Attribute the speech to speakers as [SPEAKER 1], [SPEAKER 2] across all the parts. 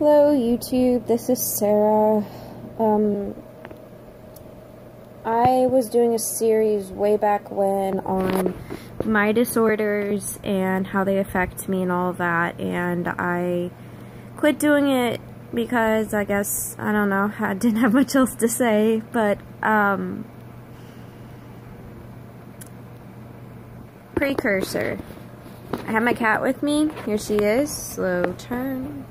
[SPEAKER 1] Hello YouTube, this is Sarah. I was doing a series way back when on my disorders and how they affect me and all of that, and I quit doing it because I guess, I don't know, I didn't have much else to say, but precursor. I have my cat with me. Here she is. Slow turn.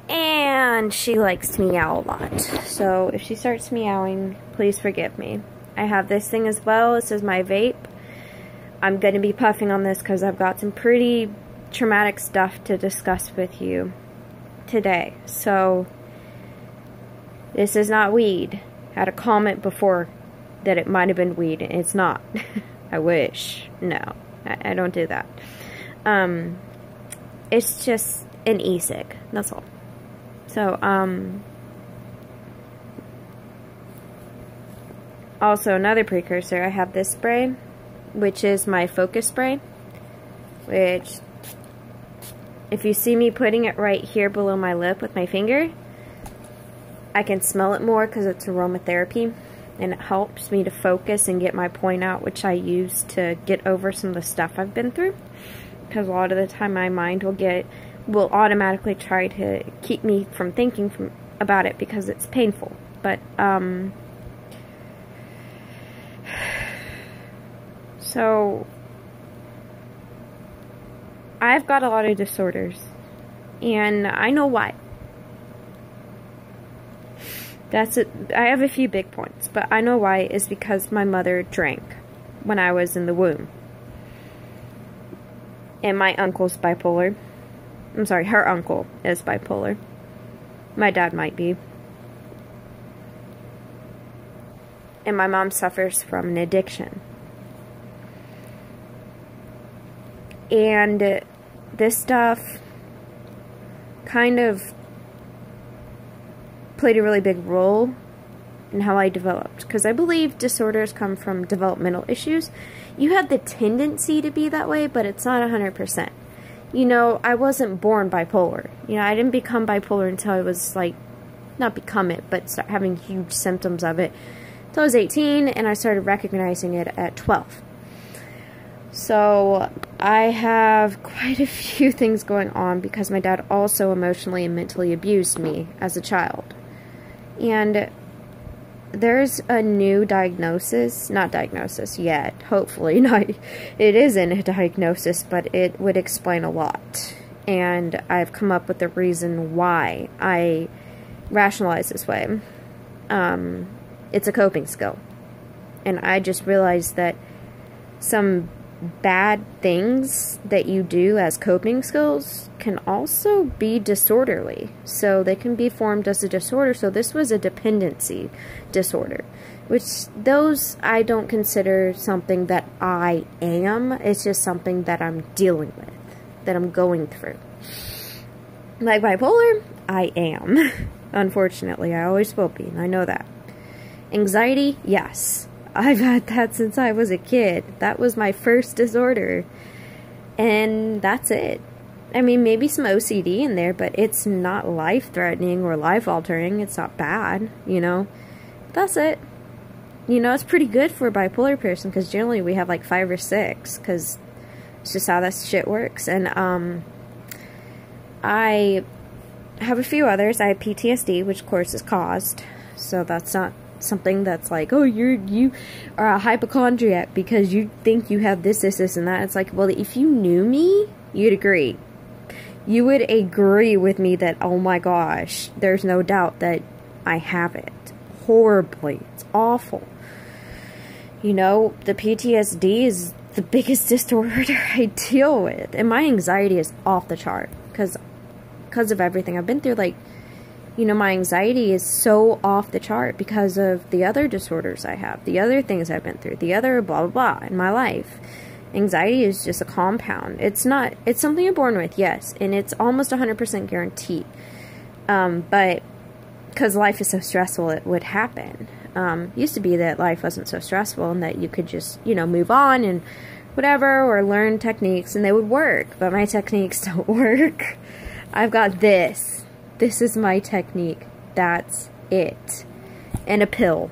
[SPEAKER 1] And she likes to meow a lot. So if she starts meowing, please forgive me. I have this thing as well. This is my vape. I'm going to be puffing on this because I've got some pretty traumatic stuff to discuss with you today. So this is not weed. I had a comment before that it might have been weed. It's not. I wish. No. I don't do that. It's just an e-cig. That's all. So, also another precursor, I have this spray, which is my focus spray, which, if you see me putting it right here below my lip with my finger, I can smell it more because it's aromatherapy, and it helps me to focus and get my point out, which I use to get over some of the stuff I've been through, because a lot of the time my mind will automatically try to keep me from thinking about it because it's painful. But, so, I've got a lot of disorders, and I know why. That's it. I have a few big points, but I know why is because my mother drank when I was in the womb. And my uncle's bipolar. I'm sorry, her uncle is bipolar. My dad might be. And my mom suffers from an addiction. And this stuff kind of played a really big role in how I developed. Because I believe disorders come from developmental issues. You had the tendency to be that way, but it's not 100%. You know, I wasn't born bipolar. You know, I didn't become bipolar until I was, like, not become it, but start having huge symptoms of it until I was 18, and I started recognizing it at 12. So, I have quite a few things going on because my dad also emotionally and mentally abused me as a child. And there's a new diagnosis, not diagnosis yet, hopefully not, it isn't a diagnosis, but it would explain a lot. And I've come up with the reason why I rationalize this way. It's a coping skill. And I just realized that some bad things that you do as coping skills can also be disorderly. So they can be formed as a disorder. So this was a dependency disorder, which those I don't consider something that I am. It's just something that I'm dealing with, that I'm going through. Like bipolar, I am. Unfortunately, I always will be, and I know that. Anxiety, yes. I've had that since I was a kid. That was my first disorder. And that's it. I mean, maybe some OCD in there, but it's not life-threatening or life-altering. It's not bad, you know. That's it. You know, it's pretty good for a bipolar person, because generally we have like 5 or 6, because it's just how that shit works. And, I have a few others. I have PTSD, which of course is caused. So that's not something that's like, oh, you are a hypochondriac because you think you have this, and that. It's like, well, if you knew me, you'd agree. You would agree with me that, oh my gosh, there's no doubt that I have it. Horribly. It's awful. You know, the PTSD is the biggest disorder I deal with. And my anxiety is off the chart because of everything I've been through. Like, you know, my anxiety is so off the chart because of the other disorders I have, the other things I've been through, the other blah, blah, blah in my life. Anxiety is just a compound. It's something you're born with, yes, and it's almost 100% guaranteed. But because life is so stressful, it would happen. Used to be that life wasn't so stressful and that you could just, you know, move on and whatever, or learn techniques, and they would work, but my techniques don't work. I've got this. This is my technique. That's it. And a pill.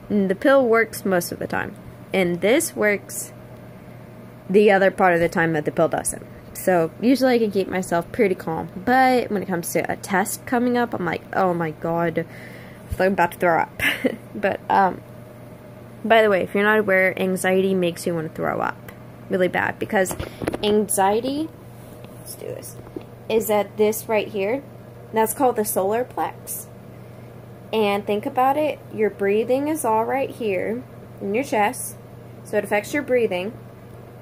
[SPEAKER 1] And the pill works most of the time. And this works the other part of the time that the pill doesn't. So usually I can keep myself pretty calm. But when it comes to a test coming up, I'm like, oh my god, I'm about to throw up. But, by the way, if you're not aware, anxiety makes you want to throw up really bad. Because anxiety, let's do this, is at this right here. That's called the solar plex. And think about it, your breathing is all right here in your chest, so it affects your breathing,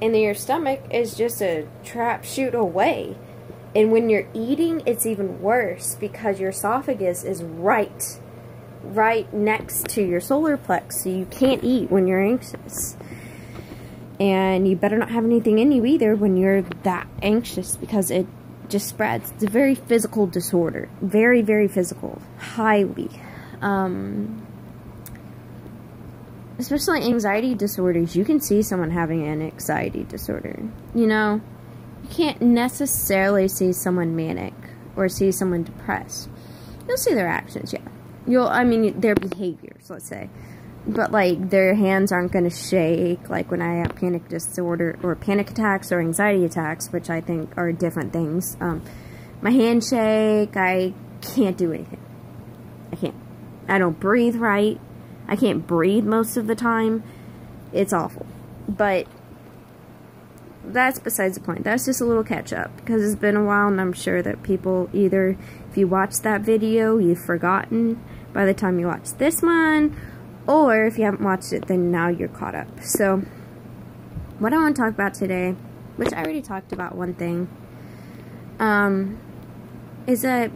[SPEAKER 1] and then your stomach is just a trap shoot away. And when you're eating, it's even worse because your esophagus is right next to your solar plex, so you can't eat when you're anxious. And you better not have anything in you either when you're that anxious, because it just spreads. It's a very physical disorder. Very, very physical. Highly. Especially anxiety disorders, you can see someone having an anxiety disorder. You know, you can't necessarily see someone manic or see someone depressed. You'll see their actions, yeah. I mean, their behaviors, let's say. But, like, their hands aren't going to shake, like when I have panic disorder, or panic attacks or anxiety attacks, which I think are different things. My hands shake, I can't do anything. I can't. I don't breathe right. I can't breathe most of the time. It's awful. But that's besides the point. That's just a little catch up, because it's been a while, and I'm sure that people, either if you watched that video, you've forgotten by the time you watch this one, or if you haven't watched it, then now you're caught up. So what I want to talk about today, which I already talked about one thing, is that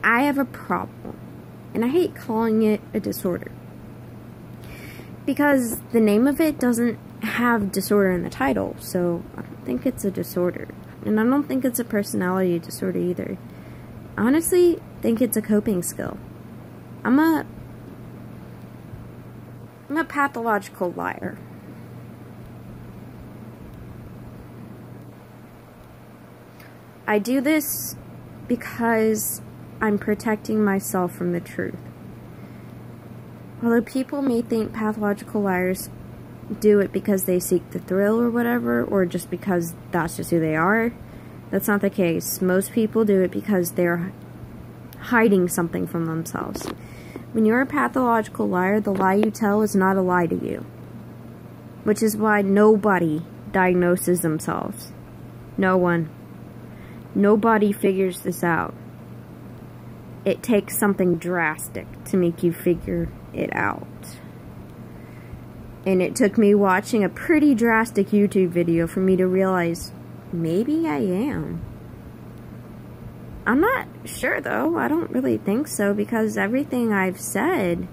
[SPEAKER 1] I have a problem, and I hate calling it a disorder, because the name of it doesn't have disorder in the title, so I don't think it's a disorder, and I don't think it's a personality disorder either. I honestly think it's a coping skill. I'm a pathological liar. I do this because I'm protecting myself from the truth. Although people may think pathological liars do it because they seek the thrill or whatever, or just because that's just who they are, that's not the case. Most people do it because they're hiding something from themselves. When you're a pathological liar, the lie you tell is not a lie to you. Which is why nobody diagnoses themselves. No one. Nobody figures this out. It takes something drastic to make you figure it out. And it took me watching a pretty drastic YouTube video for me to realize, maybe I am. I'm not sure though. I don't really think so, because everything I've said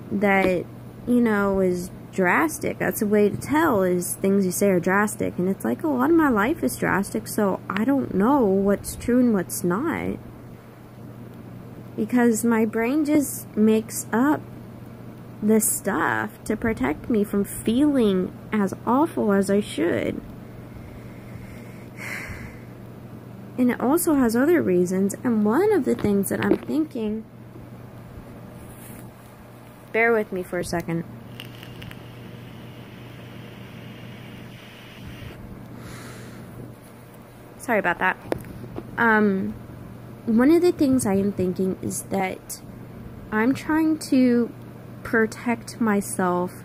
[SPEAKER 1] that, you know, is drastic, that's a way to tell, is things you say are drastic. And it's like, a lot of my life is drastic, so I don't know what's true and what's not. Because my brain just makes up this stuff to protect me from feeling as awful as I should. And it also has other reasons, and one of the things that I'm thinking, bear with me for a second. Sorry about that. One of the things I am thinking is that I'm trying to protect myself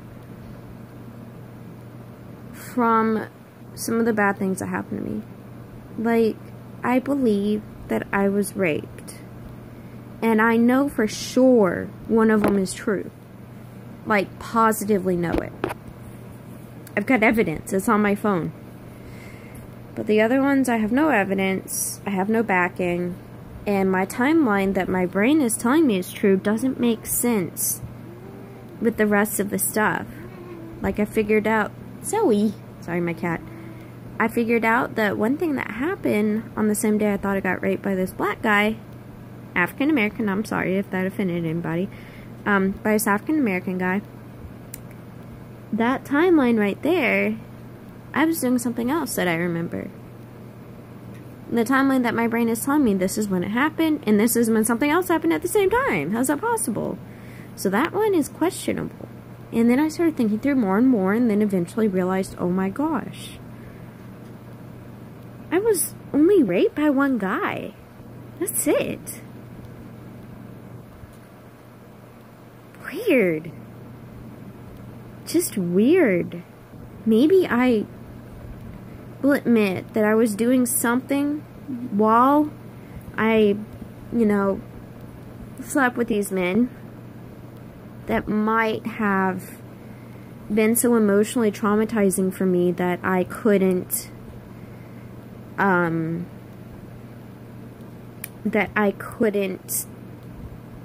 [SPEAKER 1] from some of the bad things that happen to me. Like, I believe that I was raped. And I know for sure one of them is true. Like, positively know it. I've got evidence. It's on my phone. But the other ones, I have no evidence. I have no backing. And my timeline that my brain is telling me is true doesn't make sense with the rest of the stuff. Like, I figured out... Zoe! Sorry, my cat. I figured out that one thing that happened on the same day I thought I got raped by this black guy, African American, I'm sorry if that offended anybody, by this African American guy, that timeline right there, I was doing something else that I remember. The timeline that my brain is telling me this is when it happened, and this is when something else happened at the same time. How's that possible? So that one is questionable. And then I started thinking through more and more, and then eventually realized, oh my gosh, I was only raped by one guy. That's it. Weird. Just weird. Maybe I will admit that I was doing something while I, slept with these men that might have been so emotionally traumatizing for me that I couldn't,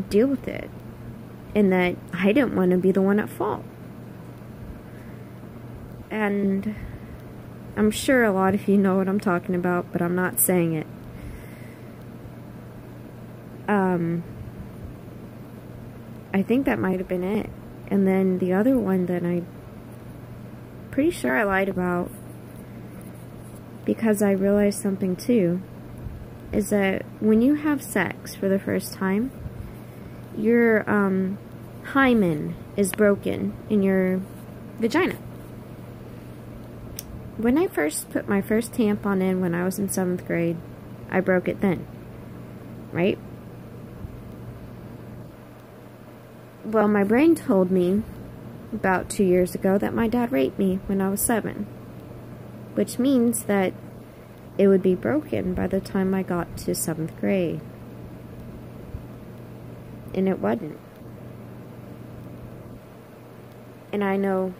[SPEAKER 1] deal with it, and that I didn't want to be the one at fault. And I'm sure a lot of you know what I'm talking about, but I'm not saying it. I think that might have been it. And then the other one that I'm pretty sure I lied about, because I realized something too, is that when you have sex for the first time, your hymen is broken in your vagina. When I first put my first tampon in when I was in 7th grade, I broke it then, right? Well, my brain told me about 2 years ago that my dad raped me when I was 7, which means that it would be broken by the time I got to 7th grade. And it wasn't. And I know,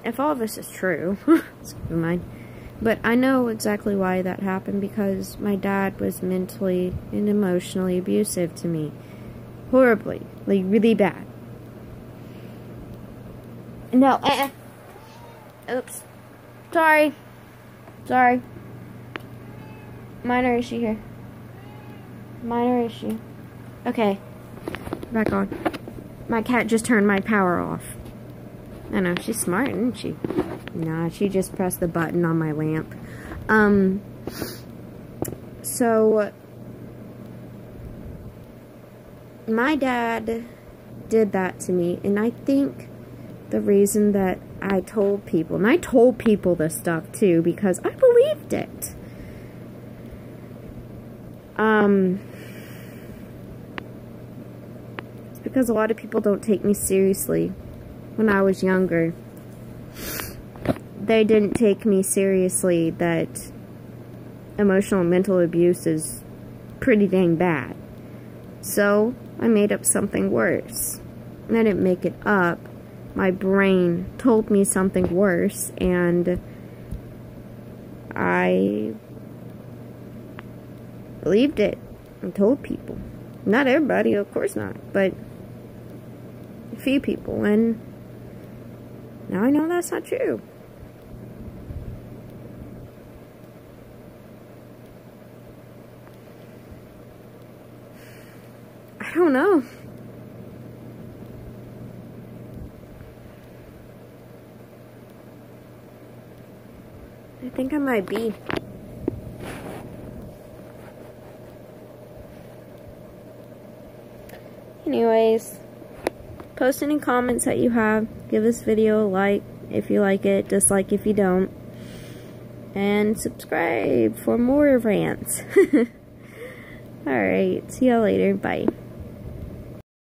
[SPEAKER 1] if all of this is true, excuse my mind, but I know exactly why that happened, because my dad was mentally and emotionally abusive to me. Horribly. Like, really bad. No, oops. Sorry. Minor issue here. Minor issue. Okay. Back on. My cat just turned my power off. I know, she's smart, isn't she? Nah, she just pressed the button on my lamp. So my dad did that to me, and I think the reason that I told people, and I told people this stuff too, because I believed it. It's because a lot of people don't take me seriously. When I was younger, they didn't take me seriously that emotional and mental abuse is pretty dang bad. So I made up something worse. And I didn't make it up. My brain told me something worse, and I believed it and told people. Not everybody, of course not, but a few people, and now I know that's not true. I don't know. I think I might be. Anyways, post any comments that you have. Give this video a like if you like it, dislike if you don't. And subscribe for more rants. Alright, see y'all later. Bye.